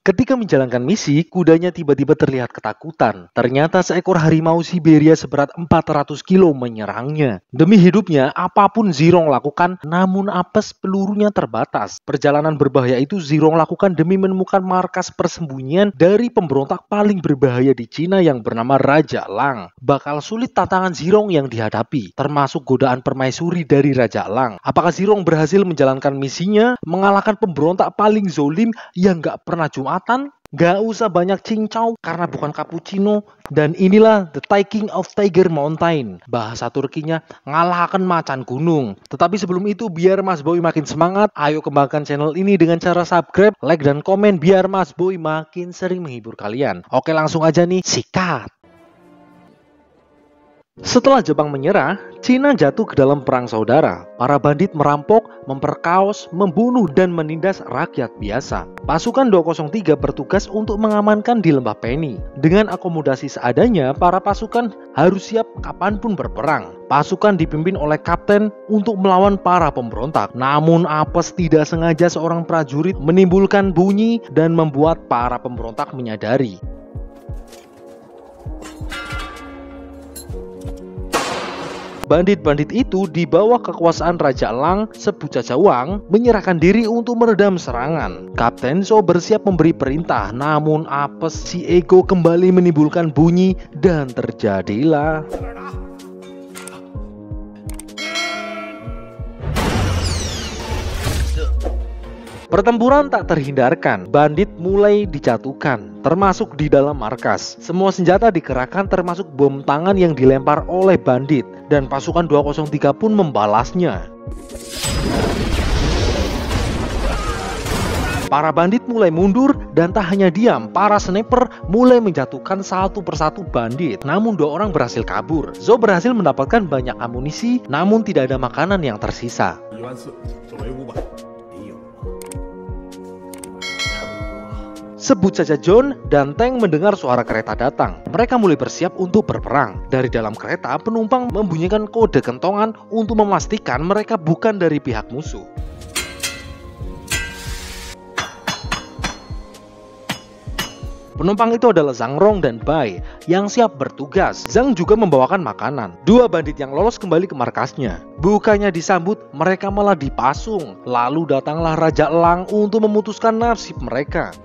Ketika menjalankan misi, kudanya tiba-tiba terlihat ketakutan. Ternyata seekor harimau Siberia seberat 400 kilo menyerangnya. Demi hidupnya, apapun Zirong lakukan, namun apes pelurunya terbatas. Perjalanan berbahaya itu Zirong lakukan demi menemukan markas persembunyian dari pemberontak paling berbahaya di Cina yang bernama Raja Lang. Bakal sulit tantangan Zirong yang dihadapi, termasuk godaan permaisuri dari Raja Lang. Apakah Zirong berhasil menjalankan misinya, mengalahkan pemberontak paling zolim yang gak pernah Jumatan? Gak usah banyak cincau karena bukan cappuccino. Dan inilah The Taking of Tiger Mountain. Bahasa Turkinya ngalahkan macan gunung. Tetapi sebelum itu biar Mas Boy makin semangat, ayo kembangkan channel ini dengan cara subscribe, like dan komen biar Mas Boy makin sering menghibur kalian. Oke, langsung aja nih, sikat. Setelah Jepang menyerah, Cina jatuh ke dalam perang saudara. Para bandit merampok, memperkaos, membunuh, dan menindas rakyat biasa. Pasukan 203 bertugas untuk mengamankan di Lembah Penny. Dengan akomodasi seadanya, para pasukan harus siap kapanpun berperang. Pasukan dipimpin oleh kapten untuk melawan para pemberontak. Namun apes tidak sengaja seorang prajurit menimbulkan bunyi dan membuat para pemberontak menyadari. Bandit-bandit itu di bawah kekuasaan Raja Lang, Sebu Jajawang, menyerahkan diri untuk meredam serangan. Kapten So bersiap memberi perintah, namun apes si ego kembali menimbulkan bunyi dan terjadilah pertempuran tak terhindarkan. Bandit mulai dijatuhkan, termasuk di dalam markas. Semua senjata dikerahkan termasuk bom tangan yang dilempar oleh bandit. Dan pasukan 203 pun membalasnya. Para bandit mulai mundur dan tak hanya diam, para sniper mulai menjatuhkan satu persatu bandit. Namun 2 orang berhasil kabur. Zhou berhasil mendapatkan banyak amunisi, namun tidak ada makanan yang tersisa. Sebut saja John dan Teng mendengar suara kereta datang. Mereka mulai bersiap untuk berperang. Dari dalam kereta, penumpang membunyikan kode kentongan untuk memastikan mereka bukan dari pihak musuh. Penumpang itu adalah Zhang Rong dan Bai yang siap bertugas. Zhang juga membawakan makanan. 2 bandit yang lolos kembali ke markasnya. Bukannya disambut, mereka malah dipasung. Lalu datanglah Raja Lang untuk memutuskan nasib mereka.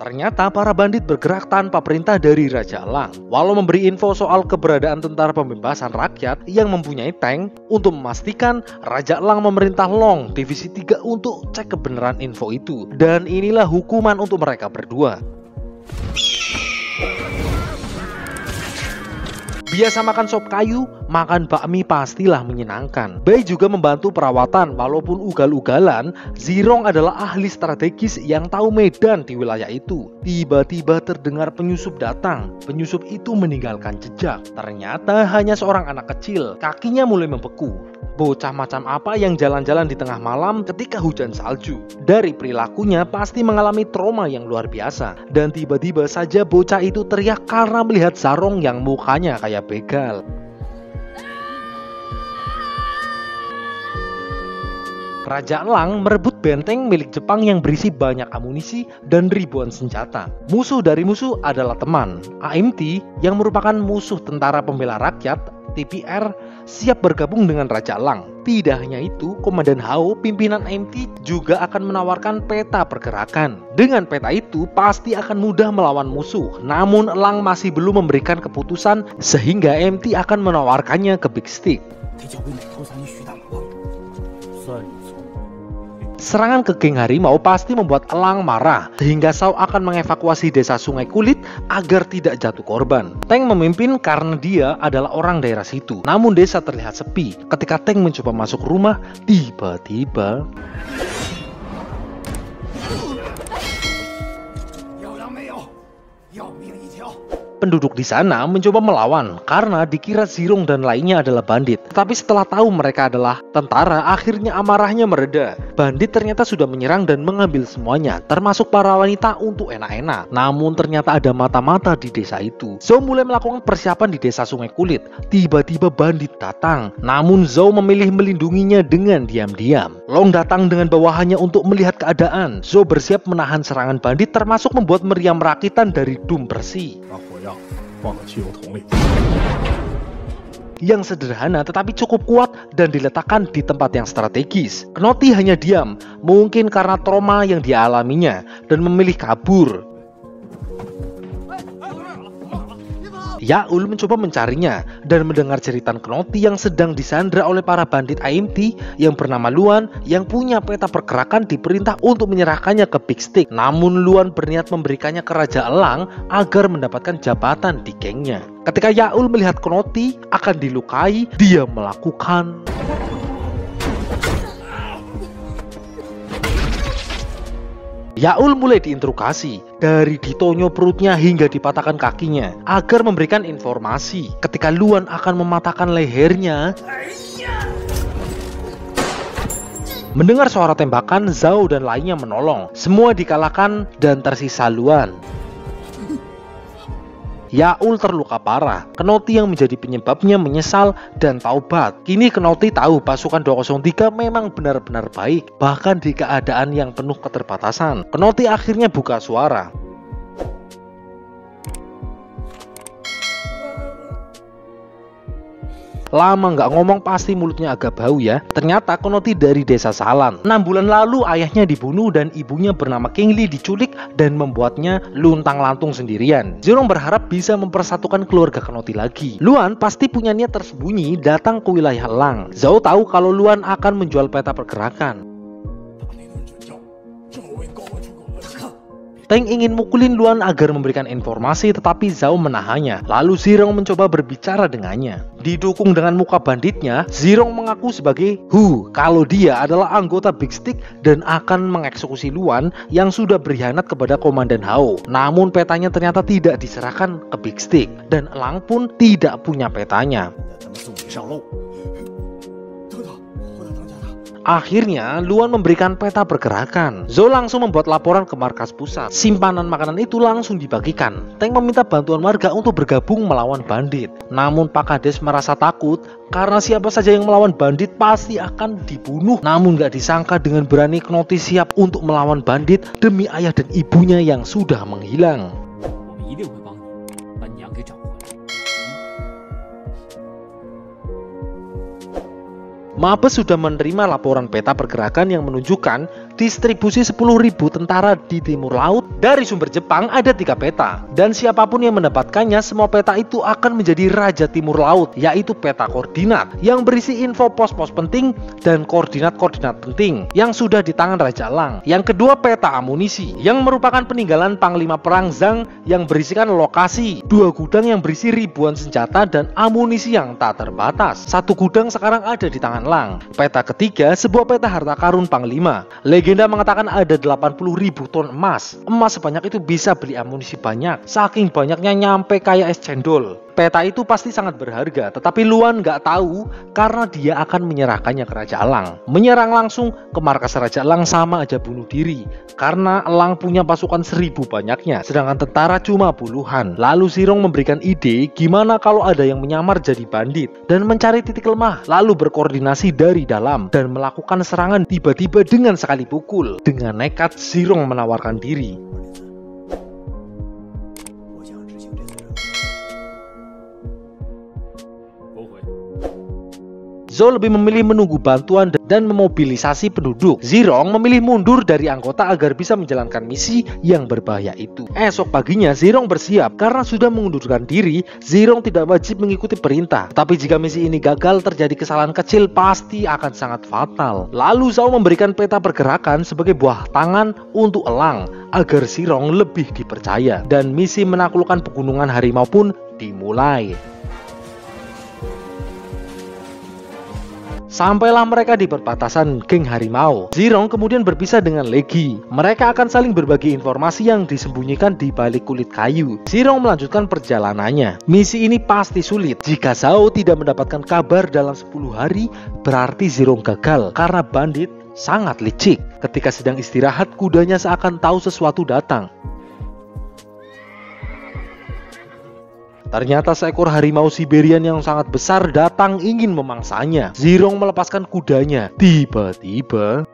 Ternyata para bandit bergerak tanpa perintah dari Raja Lang. Walau memberi info soal keberadaan tentara pembebasan rakyat yang mempunyai tank, untuk memastikan Raja Lang memerintah Long Divisi 3 untuk cek kebenaran info itu. Dan inilah hukuman untuk mereka berdua. Biasa makan sop kayu, makan bakmi pastilah menyenangkan. Bai juga membantu perawatan. Walaupun ugal-ugalan, Zirong adalah ahli strategis yang tahu medan di wilayah itu. Tiba-tiba terdengar penyusup datang. Penyusup itu meninggalkan jejak. Ternyata hanya seorang anak kecil. Kakinya mulai membeku. Bocah macam apa yang jalan-jalan di tengah malam ketika hujan salju? Dari perilakunya pasti mengalami trauma yang luar biasa. Dan tiba-tiba saja bocah itu teriak karena melihat Zarong yang mukanya kayak begal. Raja Lang merebut benteng milik Jepang yang berisi banyak amunisi dan ribuan senjata. Musuh dari musuh adalah teman. AMT yang merupakan musuh Tentara Pembela Rakyat TPR siap bergabung dengan Raja Lang. Tidak hanya itu, Komandan Hao, pimpinan AMT, juga akan menawarkan peta pergerakan. Dengan peta itu, pasti akan mudah melawan musuh. Namun, Lang masih belum memberikan keputusan, sehingga AMT akan menawarkannya ke Big Stick. Serangan ke geng harimau pasti membuat Lang marah, sehingga Shao akan mengevakuasi desa Sungai Kulit agar tidak jatuh korban. Teng memimpin karena dia adalah orang daerah situ. Namun desa terlihat sepi. Ketika Teng mencoba masuk rumah, tiba-tiba Penduduk di sana mencoba melawan karena dikira Zirong dan lainnya adalah bandit. Tetapi setelah tahu mereka adalah tentara, akhirnya amarahnya mereda. Bandit ternyata sudah menyerang dan mengambil semuanya, termasuk para wanita untuk enak-enak. Namun ternyata ada mata-mata di desa itu. Zhou mulai melakukan persiapan di desa Sungai Kulit. Tiba-tiba bandit datang, namun Zhou memilih melindunginya dengan diam-diam. Long datang dengan bawahannya untuk melihat keadaan. Zhou bersiap menahan serangan bandit, termasuk membuat meriam rakitan dari dum bersih. Yang sederhana tetapi cukup kuat dan diletakkan di tempat yang strategis. Knoti hanya diam, mungkin karena trauma yang dialaminya, dan memilih kabur. Yaul mencoba mencarinya dan mendengar cerita Knoti yang sedang disandra oleh para bandit AMT yang bernama Luan yang punya peta pergerakan diperintah untuk menyerahkannya ke Big Stick. Namun Luan berniat memberikannya ke Raja Elang agar mendapatkan jabatan di gengnya. Ketika Yaul melihat Knoti akan dilukai, dia melakukan Yaul mulai diinterogasi, dari ditonyo perutnya hingga dipatahkan kakinya, agar memberikan informasi. Ketika Luan akan mematahkan lehernya, mendengar suara tembakan, Zhao dan lainnya menolong. Semua dikalahkan dan tersisa Luan. Yaul terluka parah. Knoti yang menjadi penyebabnya menyesal dan taubat. Kini Knoti tahu pasukan 203 memang benar-benar baik, bahkan di keadaan yang penuh keterbatasan. Knoti akhirnya buka suara. Lama nggak ngomong pasti mulutnya agak bau ya. Ternyata Knoti dari desa Salan. 6 bulan lalu ayahnya dibunuh dan ibunya bernama King Li diculik dan membuatnya luntang-lantung sendirian. Zirong berharap bisa mempersatukan keluarga Knoti lagi. Luan pasti punya niat tersembunyi datang ke wilayah Elang. Zhao tahu kalau Luan akan menjual peta pergerakan. Teng ingin mukulin Luan agar memberikan informasi, tetapi Zhao menahannya. Lalu Zirong mencoba berbicara dengannya. Didukung dengan muka banditnya, Zirong mengaku sebagai Hu kalau dia adalah anggota Big Stick dan akan mengeksekusi Luan yang sudah berkhianat kepada Komandan Hao. Namun petanya ternyata tidak diserahkan ke Big Stick dan Elang pun tidak punya petanya. Akhirnya, Luan memberikan peta pergerakan. Zhou langsung membuat laporan ke markas pusat. Simpanan makanan itu langsung dibagikan. Teng meminta bantuan warga untuk bergabung melawan bandit. Namun Pak Kades merasa takut karena siapa saja yang melawan bandit pasti akan dibunuh. Namun gak disangka dengan berani Knoti siap untuk melawan bandit demi ayah dan ibunya yang sudah menghilang. Mabes sudah menerima laporan peta pergerakan yang menunjukkan distribusi 10.000 tentara di timur laut. Dari sumber Jepang ada 3 peta, dan siapapun yang mendapatkannya, semua peta itu akan menjadi Raja Timur Laut, yaitu peta koordinat yang berisi info pos-pos penting dan koordinat-koordinat penting yang sudah di tangan Raja Elang. Yang kedua, peta amunisi yang merupakan peninggalan Panglima Perang Zhang yang berisikan lokasi 2 gudang yang berisi ribuan senjata dan amunisi yang tak terbatas. 1 gudang sekarang ada di tangan Elang. Peta ketiga, sebuah peta harta karun Panglima. Legenda mengatakan ada 80.000 ton emas. Emas sebanyak itu bisa beli amunisi banyak. Saking banyaknya nyampe kayak es cendol. Peta itu pasti sangat berharga, tetapi Luan nggak tahu karena dia akan menyerahkannya ke Raja Elang. Menyerang langsung ke markas Raja Elang sama aja bunuh diri, karena Elang punya pasukan 1000 banyaknya, sedangkan tentara cuma puluhan. Lalu Zirong memberikan ide gimana kalau ada yang menyamar jadi bandit dan mencari titik lemah, lalu berkoordinasi dari dalam dan melakukan serangan tiba-tiba dengan sekali pukul. Dengan nekat Zirong menawarkan diri. Zhou lebih memilih menunggu bantuan dan memobilisasi penduduk. Zirong memilih mundur dari anggota agar bisa menjalankan misi yang berbahaya itu. Esok paginya Zirong bersiap. Karena sudah mengundurkan diri, Zirong tidak wajib mengikuti perintah. Tapi jika misi ini gagal, terjadi kesalahan kecil pasti akan sangat fatal. Lalu Zhou memberikan peta pergerakan sebagai buah tangan untuk Elang agar Zirong lebih dipercaya. Dan misi menaklukkan pegunungan harimau pun dimulai. Sampailah mereka di perbatasan geng harimau. Zirong kemudian berpisah dengan Legi. Mereka akan saling berbagi informasi yang disembunyikan di balik kulit kayu. Zirong melanjutkan perjalanannya. Misi ini pasti sulit. Jika Zhao tidak mendapatkan kabar dalam 10 hari, berarti Zirong gagal karena bandit sangat licik. Ketika sedang istirahat, kudanya seakan tahu sesuatu datang. Ternyata seekor harimau Siberian yang sangat besar datang ingin memangsanya. Zirong melepaskan kudanya. Tiba-tiba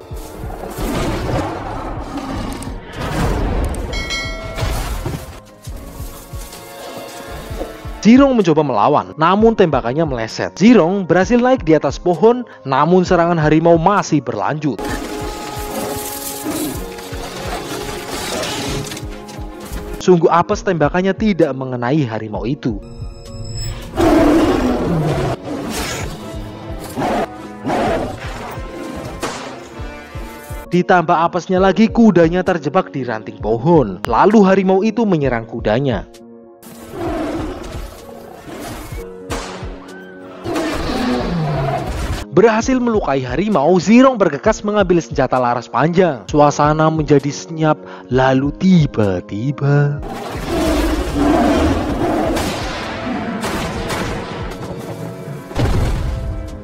Zirong mencoba melawan, namun tembakannya meleset. Zirong berhasil naik di atas pohon, namun serangan harimau masih berlanjut. Sungguh apes tembakannya tidak mengenai harimau itu. Ditambah apesnya lagi, kudanya terjebak di ranting pohon. Lalu harimau itu menyerang kudanya. Berhasil melukai harimau, Zirong bergegas mengambil senjata laras panjang. Suasana menjadi senyap, lalu tiba-tiba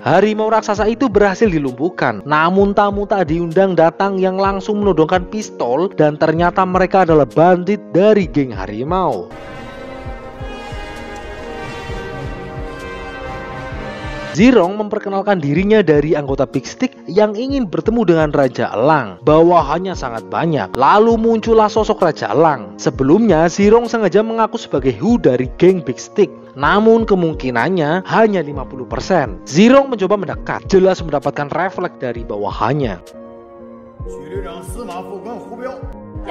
harimau raksasa itu berhasil dilumpuhkan. Namun tamu tak diundang datang yang langsung menodongkan pistol, dan ternyata mereka adalah bandit dari geng harimau. Zirong memperkenalkan dirinya dari anggota Big Stick yang ingin bertemu dengan Raja Elang. Bawahannya sangat banyak. Lalu muncullah sosok Raja Elang. Sebelumnya Zirong sengaja mengaku sebagai Hu dari geng Big Stick. Namun kemungkinannya hanya 50%. Zirong mencoba mendekat, jelas mendapatkan refleks dari bawahannya.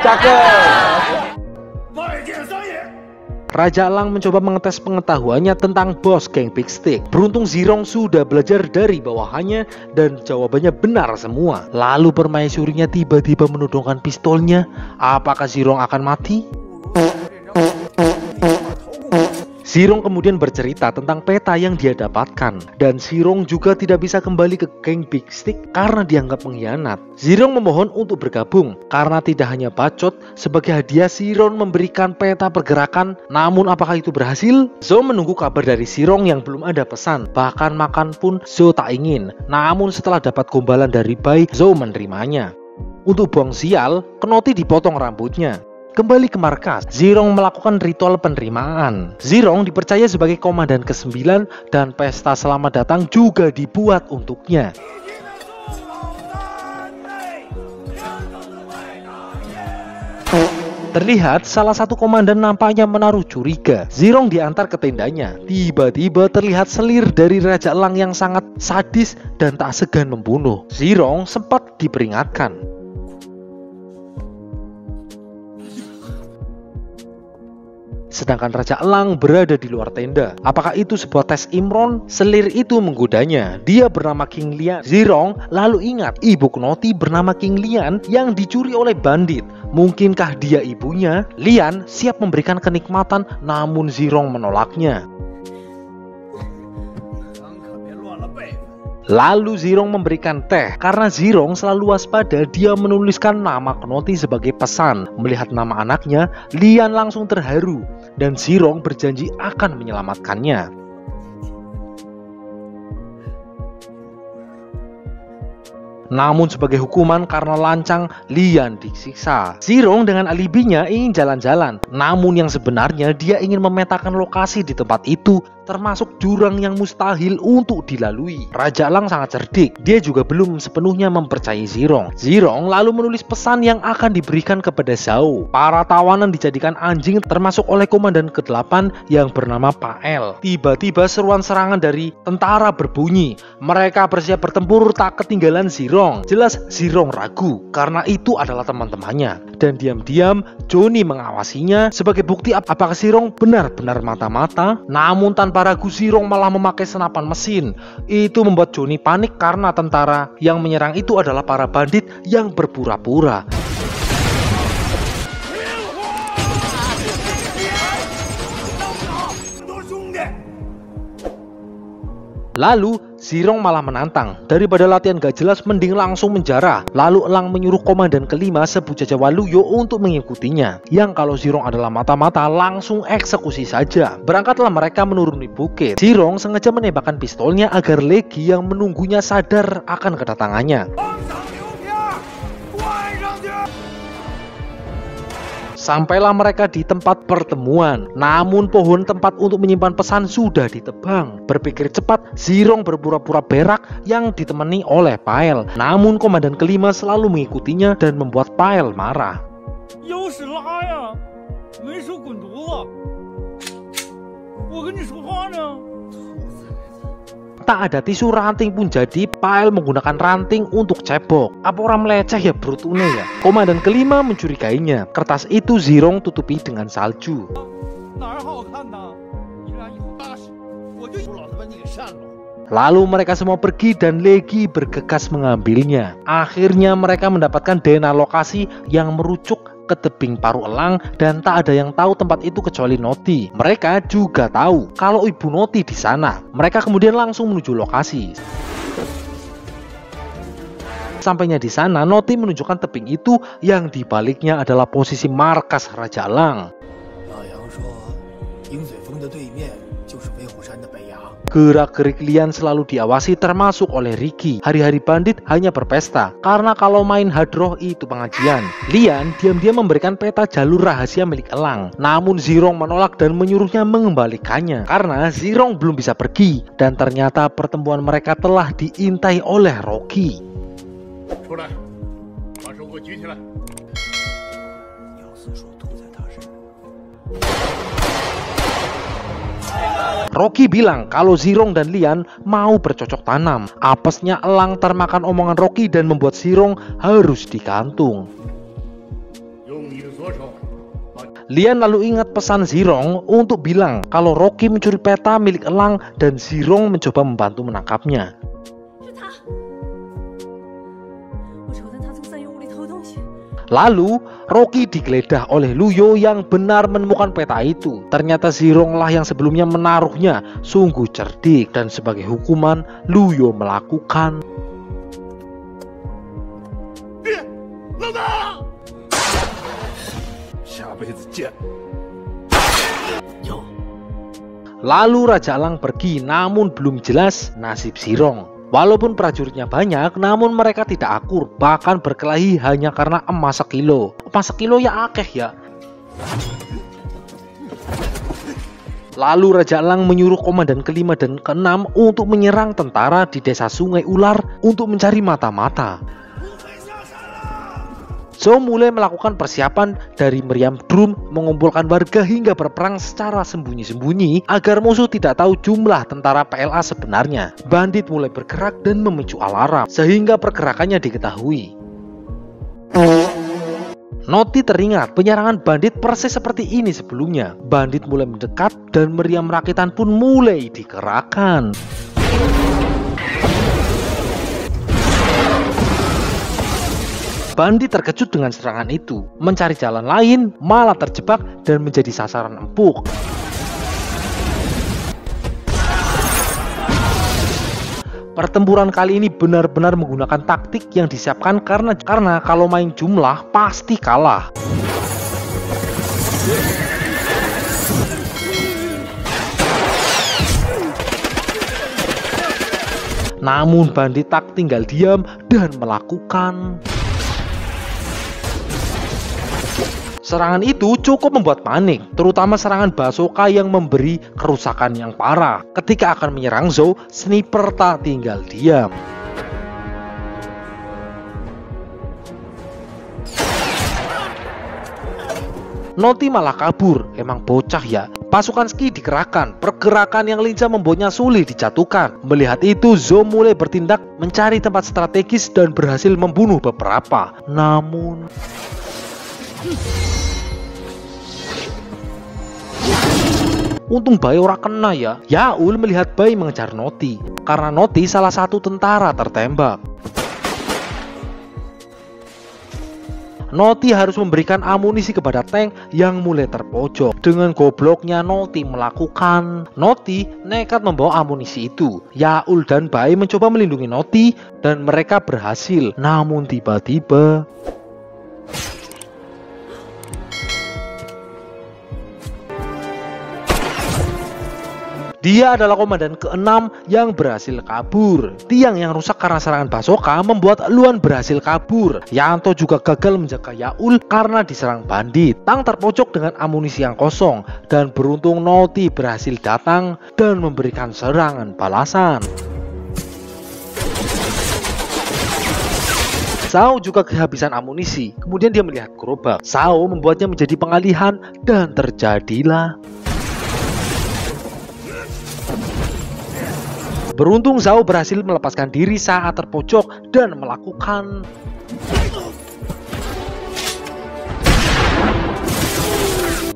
Cakep! Raja Elang mencoba mengetes pengetahuannya tentang bos geng Big Stick. Beruntung Zirong sudah belajar dari bawahannya dan jawabannya benar semua. Lalu permaisurinya tiba-tiba menodongkan pistolnya. Apakah Zirong akan mati? Zirong kemudian bercerita tentang peta yang dia dapatkan, dan Zirong juga tidak bisa kembali ke geng Big Stick karena dianggap pengkhianat. Zirong memohon untuk bergabung karena tidak hanya bacot. Sebagai hadiah, Zirong memberikan peta pergerakan. Namun apakah itu berhasil? Zhao menunggu kabar dari Zirong yang belum ada pesan. Bahkan makan pun Zhao tak ingin. Namun setelah dapat gombalan dari Bai, Zhao menerimanya. Untuk buang sial, Knoti dipotong rambutnya. Kembali ke markas, Zirong melakukan ritual penerimaan. Zirong dipercaya sebagai komandan ke-9 dan pesta selamat datang juga dibuat untuknya. Terlihat salah satu komandan nampaknya menaruh curiga. Zirong diantar ke tendanya. Tiba-tiba terlihat selir dari Raja Elang yang sangat sadis dan tak segan membunuh. Zirong sempat diperingatkan. Sedangkan Raja Elang berada di luar tenda. Apakah itu sebuah tes Imron? Selir itu menggodanya. Dia bernama King Lian. Zirong lalu ingat ibu Knoti bernama King Lian yang dicuri oleh bandit. Mungkinkah dia ibunya? Lian siap memberikan kenikmatan, namun Zirong menolaknya. Lalu Zirong memberikan teh. Karena Zirong selalu waspada, dia menuliskan nama Knoti sebagai pesan. Melihat nama anaknya, Lian langsung terharu dan Zirong berjanji akan menyelamatkannya. Namun sebagai hukuman karena lancang, Lian disiksa. Zirong dengan alibinya ingin jalan-jalan. Namun yang sebenarnya dia ingin memetakan lokasi di tempat itu, termasuk jurang yang mustahil untuk dilalui. Raja Elang sangat cerdik. Dia juga belum sepenuhnya mempercayai Zirong. Zirong lalu menulis pesan yang akan diberikan kepada Zhao. Para tawanan dijadikan anjing termasuk oleh komandan ke-8 yang bernama Pael. Tiba-tiba seruan serangan dari tentara berbunyi. Mereka bersiap bertempur tak ketinggalan Zirong. Jelas Zirong ragu karena itu adalah teman-temannya. Dan diam-diam Johnny mengawasinya sebagai bukti apakah Zirong benar-benar mata-mata. Namun tanpa ragu Zirong malah memakai senapan mesin. Itu membuat Johnny panik karena tentara yang menyerang itu adalah para bandit yang berpura-pura. Lalu Zirong malah menantang. Daripada latihan gak jelas, mending langsung menjarah. Lalu Elang menyuruh komandan kelima sebut Jawa Luyo untuk mengikutinya. Yang kalau Zirong adalah mata-mata, langsung eksekusi saja. Berangkatlah mereka menuruni bukit. Zirong sengaja menembakkan pistolnya agar Legi yang menunggunya sadar akan kedatangannya. Sampailah mereka di tempat pertemuan. Namun pohon tempat untuk menyimpan pesan sudah ditebang. Berpikir cepat, Zirong berpura-pura berak yang ditemani oleh Pael. Namun komandan kelima selalu mengikutinya dan membuat Pael marah. Tak ada tisu ranting pun jadi, Pael menggunakan ranting untuk cebok. Apa orang meleceh ya brutune ya? Komandan kelima mencurigainya. Kertas itu Zirong tutupi dengan salju. Lalu mereka semua pergi dan Legi bergegas mengambilnya. Akhirnya mereka mendapatkan DNA lokasi yang merucuk ke tebing paru elang dan tak ada yang tahu tempat itu kecuali Noti. Mereka juga tahu kalau Ibu Noti di sana. Mereka kemudian langsung menuju lokasi. Sampainya di sana, Noti menunjukkan tebing itu yang dibaliknya adalah posisi markas Raja Elang. Gerak-gerik Lian selalu diawasi termasuk oleh Ricky. Hari-hari bandit hanya berpesta, karena kalau main hadroh itu pengajian. Lian diam-diam memberikan peta jalur rahasia milik Elang. Namun Zirong menolak dan menyuruhnya mengembalikannya, karena Zirong belum bisa pergi. Dan ternyata pertemuan mereka telah diintai oleh Rocky. Rocky bilang kalau Zirong dan Lian mau bercocok tanam. Apesnya Elang termakan omongan Rocky dan membuat Zirong harus digantung. Lian lalu ingat pesan Zirong untuk bilang kalau Rocky mencuri peta milik Elang dan Zirong mencoba membantu menangkapnya. Lalu Rocky digeledah oleh Luyo yang benar menemukan peta itu. Ternyata Zirong lah yang sebelumnya menaruhnya. Sungguh cerdik, dan sebagai hukuman Luyo melakukan Lalu Raja Elang pergi, namun belum jelas nasib Zirong. Walaupun prajuritnya banyak, namun mereka tidak akur, bahkan berkelahi hanya karena emas sekilo. Emas sekilo ya akeh ya. Lalu Raja Elang menyuruh komandan kelima dan keenam untuk menyerang tentara di desa Sungai Ular untuk mencari mata-mata. Zhou mulai melakukan persiapan dari meriam drum, mengumpulkan warga hingga berperang secara sembunyi-sembunyi agar musuh tidak tahu jumlah tentara PLA sebenarnya. Bandit mulai bergerak dan memicu alarm sehingga pergerakannya diketahui. Noti teringat penyerangan bandit persis seperti ini sebelumnya. Bandit mulai mendekat dan meriam rakitan pun mulai dikerahkan. Bandit terkejut dengan serangan itu, mencari jalan lain, malah terjebak dan menjadi sasaran empuk. Pertempuran kali ini benar-benar menggunakan taktik yang disiapkan karena kalau main jumlah pasti kalah. Namun bandit tak tinggal diam dan melakukan serangan itu cukup membuat panik, terutama serangan Basoka yang memberi kerusakan yang parah. Ketika akan menyerang Zhou, sniper tak tinggal diam. Noti malah kabur, emang bocah ya. Pasukan Ski dikerahkan, pergerakan yang lincah membuatnya sulit dijatuhkan. Melihat itu, Zhou mulai bertindak mencari tempat strategis dan berhasil membunuh beberapa. Namun untung Bai ora kena ya. Yaul melihat Bai mengejar Noti, karena Noti salah satu tentara tertembak. Noti harus memberikan amunisi kepada tank yang mulai terpojok. Dengan gobloknya Noti nekat membawa amunisi itu. Yaul dan Bai mencoba melindungi Noti dan mereka berhasil. Namun tiba-tiba dia adalah komandan ke-6 yang berhasil kabur. Tiang yang rusak karena serangan Basoka membuat Luan berhasil kabur. Yanto juga gagal menjaga Yaul karena diserang bandit. Tang terpojok dengan amunisi yang kosong dan beruntung Noti berhasil datang dan memberikan serangan balasan. Sao juga kehabisan amunisi. Kemudian dia melihat gerobak. Sao membuatnya menjadi pengalihan dan terjadilah. Beruntung Zhao berhasil melepaskan diri saat terpojok dan melakukan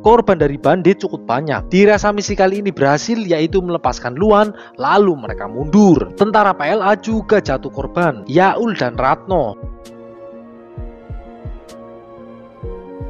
korban dari bandit cukup banyak. Dirasa misi kali ini berhasil, yaitu melepaskan Luan, lalu mereka mundur. Tentara PLA juga jatuh korban, Yaul dan Ratno.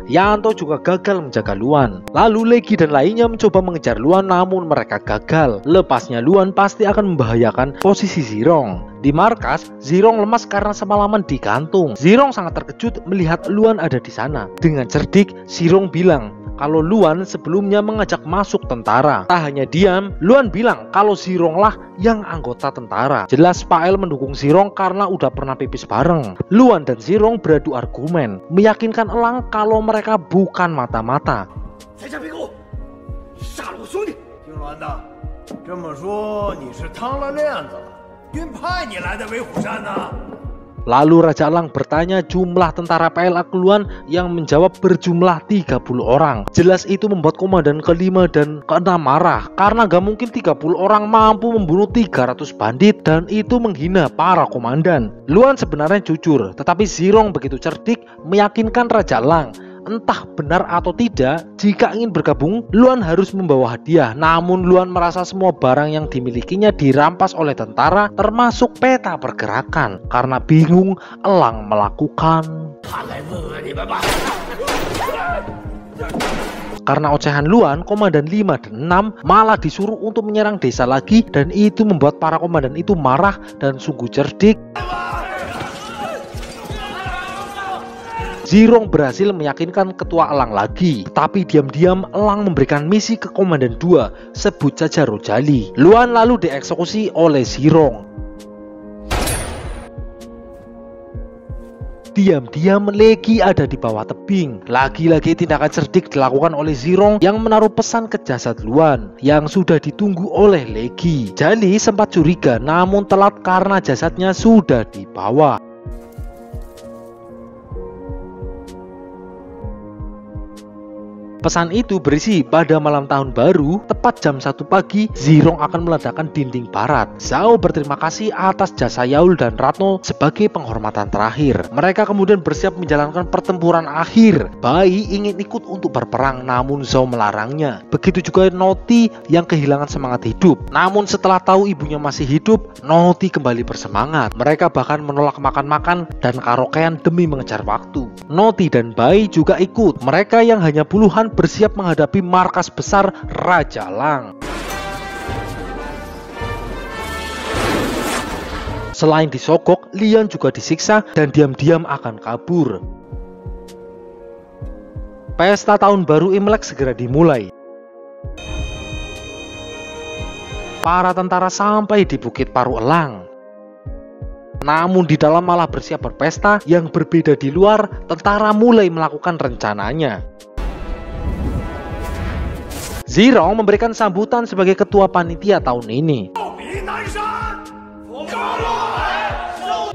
Yanto juga gagal menjaga Luan. Lalu Legi dan lainnya mencoba mengejar Luan, namun mereka gagal. Lepasnya Luan pasti akan membahayakan posisi Zirong. Di markas, Zirong lemas karena semalaman digantung. Zirong sangat terkejut melihat Luan ada di sana. Dengan cerdik, Zirong bilang kalau Luan sebelumnya mengajak masuk tentara. Tak hanya diam, Luan bilang kalau Zirong lah yang anggota tentara. Jelas Pael mendukung Zirong karena udah pernah pipis bareng. Luan dan Zirong beradu argumen, meyakinkan Elang kalau mereka bukan mata-mata. Lalu Raja Elang bertanya jumlah tentara PLA Luan yang menjawab berjumlah 30 orang. Jelas itu membuat komandan ke-5 dan ke-6 marah karena gak mungkin 30 orang mampu membunuh 300 bandit dan itu menghina para komandan. Luan sebenarnya jujur, tetapi Zirong begitu cerdik meyakinkan Raja Elang. Entah benar atau tidak, jika ingin bergabung, Luan harus membawa hadiah. Namun Luan merasa semua barang yang dimilikinya dirampas oleh tentara, termasuk peta pergerakan. Karena bingung, Elang melakukan. Karena ocehan Luan, komandan 5 dan 6 malah disuruh untuk menyerang desa lagi, dan itu membuat para komandan itu marah dan sungguh cerdik. Zirong berhasil meyakinkan ketua Elang lagi, tapi diam-diam Elang memberikan misi ke komandan 2, sebut saja Rojali. Luan lalu dieksekusi oleh Zirong. Diam-diam Legi ada di bawah tebing. Lagi-lagi tindakan cerdik dilakukan oleh Zirong yang menaruh pesan ke jasad Luan yang sudah ditunggu oleh Legi. Jali sempat curiga namun telat karena jasadnya sudah dibawa. Pesan itu berisi pada malam tahun baru, tepat jam 1 pagi, Zirong akan meledakkan dinding barat. Zhao berterima kasih atas jasa Yaul dan Ratno sebagai penghormatan terakhir. Mereka kemudian bersiap menjalankan pertempuran akhir. Bai ingin ikut untuk berperang, namun Zhao melarangnya. Begitu juga Noti yang kehilangan semangat hidup. Namun setelah tahu ibunya masih hidup, Noti kembali bersemangat. Mereka bahkan menolak makan-makan dan karaokean demi mengejar waktu. Noti dan Bai juga ikut. Mereka yang hanya puluhan bersiap menghadapi markas besar Raja Elang. Selain disogok, Lian juga disiksa dan diam-diam akan kabur. Pesta tahun baru Imlek segera dimulai. Para tentara sampai di Bukit Paru Elang. Namun di dalam malah bersiap berpesta. Yang berbeda di luar, tentara mulai melakukan rencananya. Zirong memberikan sambutan sebagai ketua panitia tahun ini.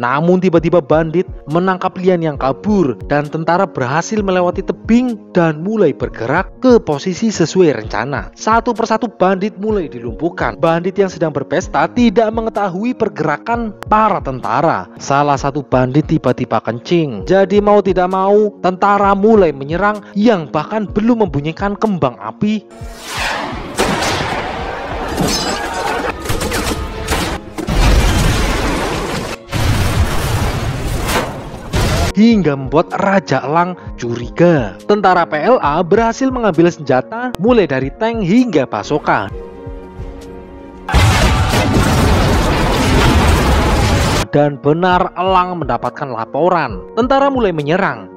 Namun tiba-tiba bandit menangkap Lian yang kabur dan tentara berhasil melewati tebing dan mulai bergerak ke posisi sesuai rencana. Satu persatu bandit mulai dilumpuhkan. Bandit yang sedang berpesta tidak mengetahui pergerakan para tentara. Salah satu bandit tiba-tiba kencing. Jadi mau tidak mau tentara mulai menyerang yang bahkan belum membunyikan kembang api. hingga membuat Raja Elang curiga. Tentara PLA berhasil mengambil senjata mulai dari tank hingga basoka. Dan benar Elang mendapatkan laporan. Tentara mulai menyerang.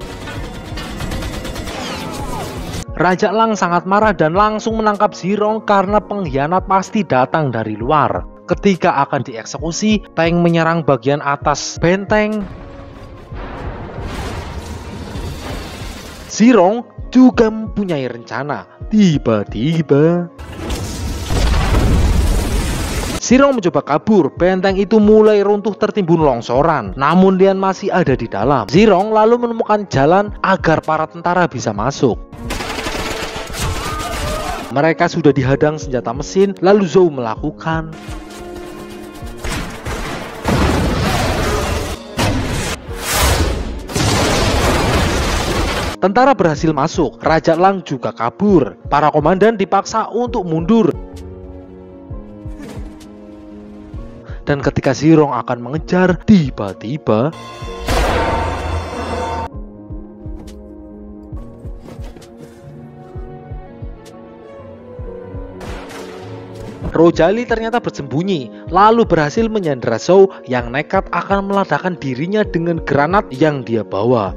Raja Elang sangat marah dan langsung menangkap Zirong karena pengkhianat pasti datang dari luar. Ketika akan dieksekusi, tank menyerang bagian atas benteng. Zirong juga mempunyai rencana. Tiba-tiba Zirong mencoba kabur, benteng itu mulai runtuh tertimbun longsoran. Namun Lian masih ada di dalam. Zirong lalu menemukan jalan agar para tentara bisa masuk. Mereka sudah dihadang senjata mesin, lalu Zhou melakukan tentara berhasil masuk. Raja Elang juga kabur. Para komandan dipaksa untuk mundur. Dan ketika Zirong akan mengejar, tiba-tiba Rojali ternyata bersembunyi, lalu berhasil menyandera Zhou yang nekat akan meledakkan dirinya dengan granat yang dia bawa.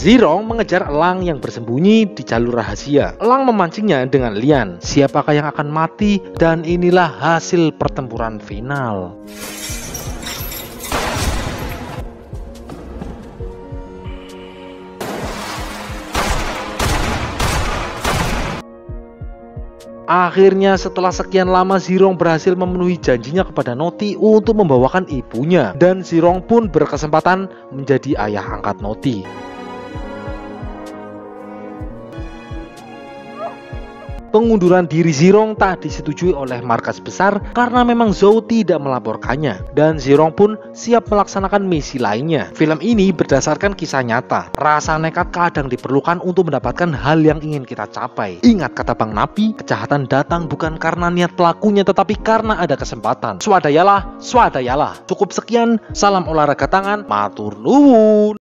Zirong mengejar Elang yang bersembunyi di jalur rahasia. Elang memancingnya dengan Lian. Siapakah yang akan mati? Dan inilah hasil pertempuran final. Akhirnya setelah sekian lama Zirong berhasil memenuhi janjinya kepada Noti untuk membawakan ibunya. Dan Zirong pun berkesempatan menjadi ayah angkat Noti. Pengunduran diri Zirong tak disetujui oleh markas besar karena memang Zhou tidak melaporkannya. Dan Zirong pun siap melaksanakan misi lainnya. Film ini berdasarkan kisah nyata. Rasa nekat kadang diperlukan untuk mendapatkan hal yang ingin kita capai. Ingat kata Bang Napi, kejahatan datang bukan karena niat pelakunya tetapi karena ada kesempatan. Swadayalah, swadayalah. Cukup sekian, salam olahraga tangan, matur nuwun.